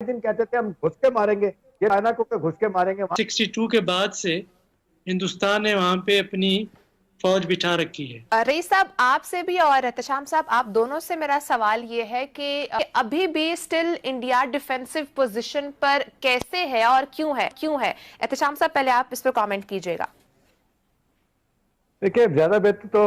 दिन कहते थे हम घुस के मारेंगे, ये चाइना को घुस के मारेंगे। 62 के बाद से हिंदुस्तान ने वहां पे अपनी फौज बिठा रखी है। रईस साहब, आपसे भी और एहतशाम साहब, आप दोनों से मेरा सवाल ये है कि अभी भी स्टिल इंडिया डिफेंसिव पोजीशन पर कैसे है और क्यों है? एहतशाम साहब, पहले आप इस पर कमेंट कीजिएगा। देखिए, ज्यादा बेहतर तो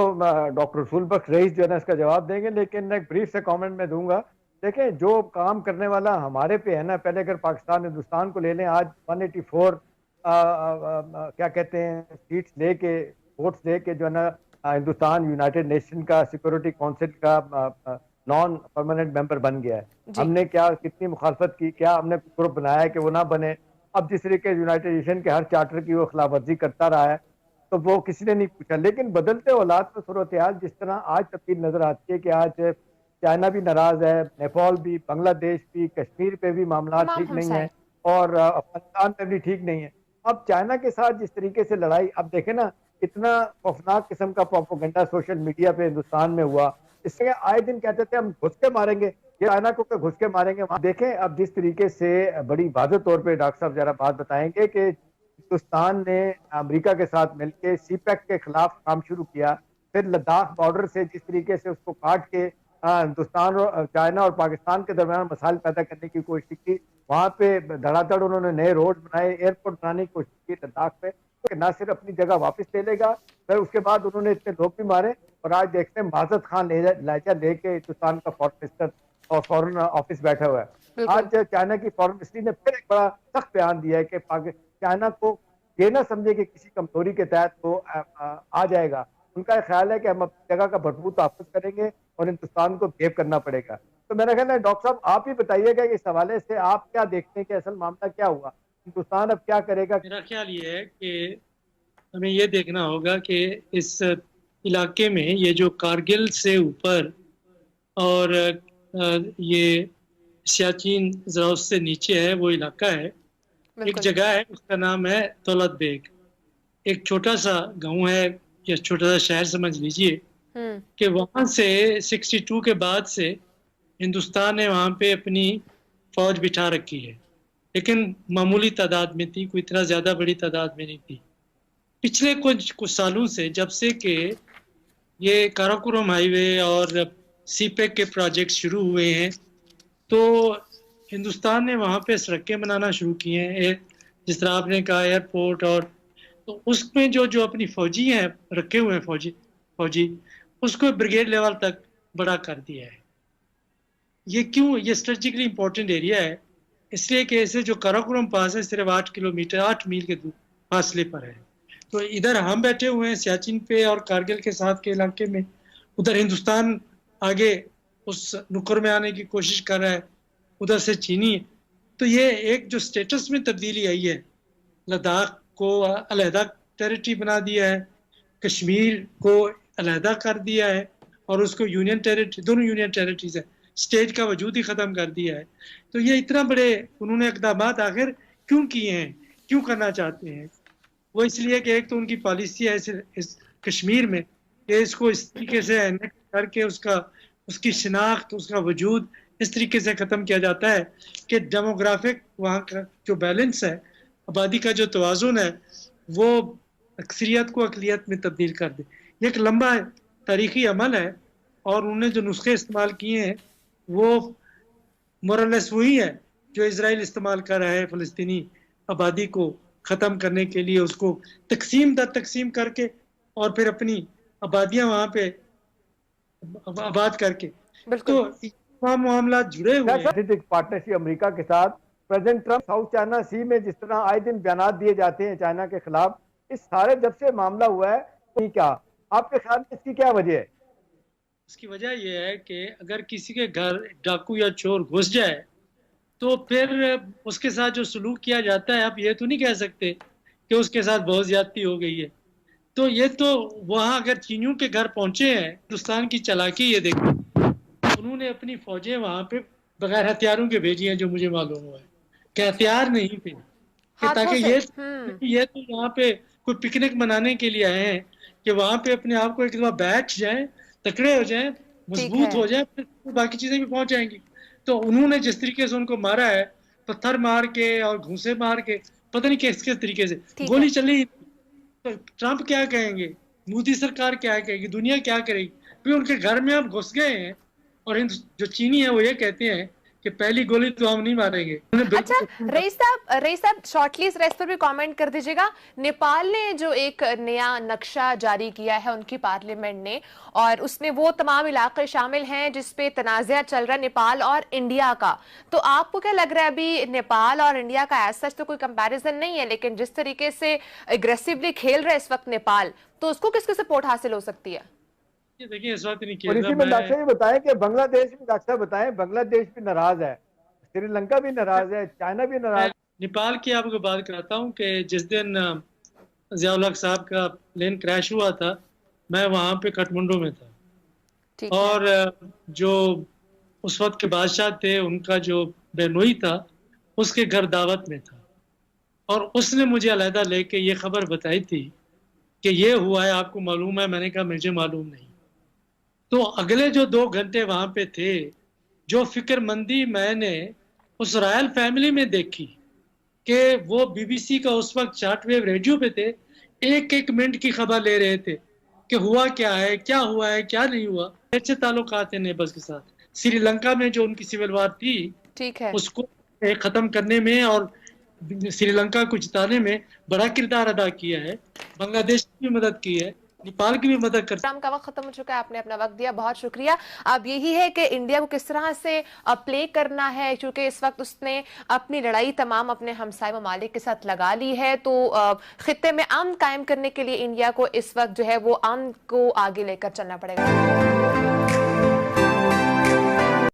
डॉक्टर रसूल बख्श रईस जो है ना इसका जवाब देंगे, लेकिन एक ब्रीफ से कमेंट में दूंगा। देखिए, जो काम करने वाला हमारे पे है ना, पहले अगर पाकिस्तान हिंदुस्तान को ले लें, आज 184 क्या कहते हैं सीट्स लेके, वोट्स लेके जो है ना हिंदुस्तान यूनाइटेड नेशन का सिक्योरिटी काउंसिल का नॉन परमानेंट मेंबर बन गया है। हमने क्या कितनी मुखालफत की, क्या हमने ग्रुप बनाया कि वो ना बने। अब जिस तरीके यूनाइटेड नेशन के हर चार्टर की वो खिलाफवर्जी करता रहा है, तो वो किसी ने नहीं पूछा। लेकिन बदलते हालात में सूरत हाल जिस तरह आज तब्दील नजर आती है कि आज चाइना भी नाराज है, नेपाल भी, बांग्लादेश भी, कश्मीर पे भी मामला ठीक नहीं है, और अफगानिस्तान में भी ठीक नहीं है। अब चाइना के साथ जिस तरीके से लड़ाई, अब देखे ना, इतना खौफनाक किस्म का प्रोपोगंडा सोशल मीडिया पे हिंदुस्तान में हुआ। इससे आए दिन कहते थे हम घुस के मारेंगे, ये चाइना को घुस के मारेंगे। देखें अब जिस तरीके से बड़ी वाज़ेह तौर पे डॉक्टर साहब जरा बात बताएंगे कि हिंदुस्तान ने अमेरिका के साथ मिलकर सीपैक के खिलाफ काम शुरू किया, फिर लद्दाख बॉर्डर से जिस तरीके से उसको काट के हिंदुस्तान और चाइना और पाकिस्तान के दरमियान मसाइल पैदा करने की कोशिश की, वहां पे धड़ाधड़ उन्होंने नए रोड बनाए, एयरपोर्ट बनाने की कोशिश की लद्दाख पे, तो ना सिर्फ अपनी जगह वापस ले लेगा, फिर उसके बाद उन्होंने इतने लोग भी मारे। और आज देखते हैं माजद खान लहजा लेके हिंदुस्तान का फॉरेन मिनिस्टर और फॉरेन ऑफिस बैठा हुआ है। आज चाइना की फॉरेन मिनिस्ट्री ने फिर एक बड़ा सख्त बयान दिया है कि चाइना को ये ना समझे कि किसी कमजोरी के तहत वो आ जाएगा। उनका ख्याल है कि हम अपनी जगह का भरपूर तहफ़्फ़ुज़ करेंगे और हिंदुस्तान को बेव करना पड़ेगा। तो मेरा ख्याल है डॉक्टर साहब आप ही बताइएगा कि इस हवाले से आप क्या देखते हैं कि असल मामला क्या हुआ, हिंदुस्तान अब क्या करेगा? मेरा ख्याल ये है कि हमें ये देखना होगा कि इस इलाके में ये जो कारगिल से ऊपर और ये सियाचिन जरा उससे नीचे है वो इलाका है, एक जगह है उसका नाम है दौलत बेग। एक छोटा सा गांव है या छोटा सा शहर समझ लीजिए कि वहां से 62 के बाद से हिंदुस्तान ने वहां पे अपनी फौज बिठा रखी है, लेकिन मामूली तादाद में थी, कोई इतना ज्यादा बड़ी तादाद में नहीं थी। पिछले कुछ सालों से, जब से कि ये काराकोरम हाईवे और सीपेक के प्रोजेक्ट शुरू हुए हैं, तो हिंदुस्तान ने वहाँ पे सड़कें बनाना शुरू की हैं, जिस तरह आपने कहा एयरपोर्ट, और तो उसमें जो जो अपनी फौजी हैं रखे हुए हैं फौजी उसको ब्रिगेड लेवल तक बड़ा कर दिया है। ये क्यों? ये स्ट्रेटेजिकली इंपॉर्टेंट एरिया है, इसलिए कि इसे जो काराकोरम पास है सिर्फ 8 किलोमीटर 8 मील के फासले पर है। तो इधर हम बैठे हुए हैं सियाचिन पे और कारगिल के साथ के इलाके में, उधर हिंदुस्तान आगे उस नुक्कड़ में आने की कोशिश कर रहा है, उधर से चीनी। तो ये एक जो स्टेटस में तब्दीली आई है, लद्दाख को अलहदा टेरिटरी बना दिया है, कश्मीर को अलहदा कर दिया है और उसको यूनियन टेरिटरी, दोनों यूनियन टेरिटरीज है, स्टेट का वजूद ही ख़त्म कर दिया है। तो ये इतना बड़े उन्होंने इक़दाम आखिर क्यों किए हैं, क्यों करना चाहते हैं? वो इसलिए कि एक तो उनकी पॉलिसी है इस कश्मीर में कि इसको इस तरीके से एनेक्ट करके उसकी शिनाख्त, उसका वजूद इस तरीके से ख़त्म किया जाता है कि डेमोग्राफिक वहाँ का जो बैलेंस है, आबादी का जो तवाज़ुन है, वो अक्सरियत को अक़लियत में तब्दील कर दे। ये एक लंबा तारीखी अमल है और उन्होंने जो नुस्खे इस्तेमाल किए हैं वो मोरलेस वही है जो इजराइल इस्तेमाल कर रहा है फ़लस्तीनी आबादी को ख़त्म करने के लिए, उसको तकसीम दर तकसीम करके और फिर अपनी आबादियाँ वहाँ पे आबाद करके। तो मामला जुड़े हुए हैं। पार्टनरशिप अमेरिका के साथ प्रेसिडेंट ट्रंप साउथ चाइना सी में जिस तरह आए दिन बयान दिए जाते हैं चाइना के खिलाफ, इस सारे जब से मामला हुआ है, तो क्या आपके ख्याल में इसकी क्या वजह है? इसकी वजह यह है कि अगर किसी के घर डाकू या चोर घुस जाए तो फिर उसके साथ जो सलूक किया जाता है, आप ये तो नहीं कह सकते कि उसके साथ बहुत ज्यादती हो गई है। तो ये तो वहाँ अगर चीनियों के घर पहुंचे हैं, हिंदुस्तान की चालाकी ये देखो, उन्होंने अपनी फौजें वहाँ पे बगैर हथियारों के भेजी हैं, जो मुझे मालूम हुआ है कि हथियार नहीं थे, कि ताकि ये तो यहाँ पे कोई पिकनिक मनाने के लिए आए हैं कि वहाँ पे अपने आप को एक दफा बैठ जाए, तकड़े हो जाए, मजबूत हो जाए, फिर बाकी चीजें भी पहुंच जाएंगी। तो उन्होंने जिस तरीके से उनको मारा है पत्थर मार के और घूंसे मार के, पता नहीं किस किस तरीके से ठीक गोली है। चली। तो ट्रंप क्या कहेंगे, मोदी सरकार क्या कहेगी, दुनिया क्या करेगी? फिर उनके घर में आप घुस गए हैं और जो चीनी है वो ये कहते हैं कि पहली गोली तो हम नहीं मारेंगे। अच्छा रईस साहब शॉर्टली इस रेस पर भी कमेंट कर दीजिएगा। नेपाल ने जो एक नया नक्शा जारी किया है उनकी पार्लियामेंट ने, और उसमें वो तमाम इलाके शामिल हैं जिसपे तनाज़ा चल रहा है नेपाल और इंडिया का। तो आपको क्या लग रहा है, अभी नेपाल और इंडिया का एज सच तो कोई कंपैरिजन नहीं है, लेकिन जिस तरीके से एग्रेसिवली खेल रहा है इस वक्त नेपाल, तो उसको किसकी सपोर्ट हासिल हो सकती है? देखिए इस वक्त नहीं और इसी में डॉक्टर ये बताएं कि बांग्लादेश भी, डॉक्टर साहब बताएं, बांग्लादेश भी नाराज है, श्रीलंका भी नाराज है, चाइना भी नाराज। नेपाल की आपको बात कराता हूँ कि जिस दिन ज़िया-उल हक साहब का प्लेन क्रैश हुआ था, मैं वहाँ पे काठमांडू में था, और जो उस वक्त के बादशाह थे उनका जो बेनोई था उसके घर दावत में था, और उसने मुझे अलहदा लेके ये खबर बताई थी कि ये हुआ है, आपको मालूम है? मैंने कहा मुझे मालूम नहीं। तो अगले जो 2 घंटे वहां पे थे, जो फिक्रमंदी मैंने उस रॉयल फैमिली में देखी कि वो बीबीसी का उस वक्त शॉर्टवेव रेडियो पे थे, एक एक मिनट की खबर ले रहे थे कि हुआ क्या है, क्या हुआ है, क्या नहीं हुआ। अच्छे ताल्लुकात हैं नेबर्स के साथ। श्रीलंका में जो उनकी सिविल वार थी, ठीक है, उसको खत्म करने में और श्रीलंका को जिताने में बड़ा किरदार अदा किया है। बांग्लादेश की भी मदद की है, नेपाल की भी मदद कर। का वक्त खत्म हो चुका है, आपने अपना वक्त दिया, बहुत शुक्रिया। अब यही है कि इंडिया को किस तरह से प्ले करना है, क्योंकि इस वक्त उसने अपनी लड़ाई तमाम अपने हमसाय ममालिक के साथ लगा ली है। तो खित्ते में अमन कायम करने के लिए इंडिया को इस वक्त जो है वो अमन को आगे लेकर चलना पड़ेगा।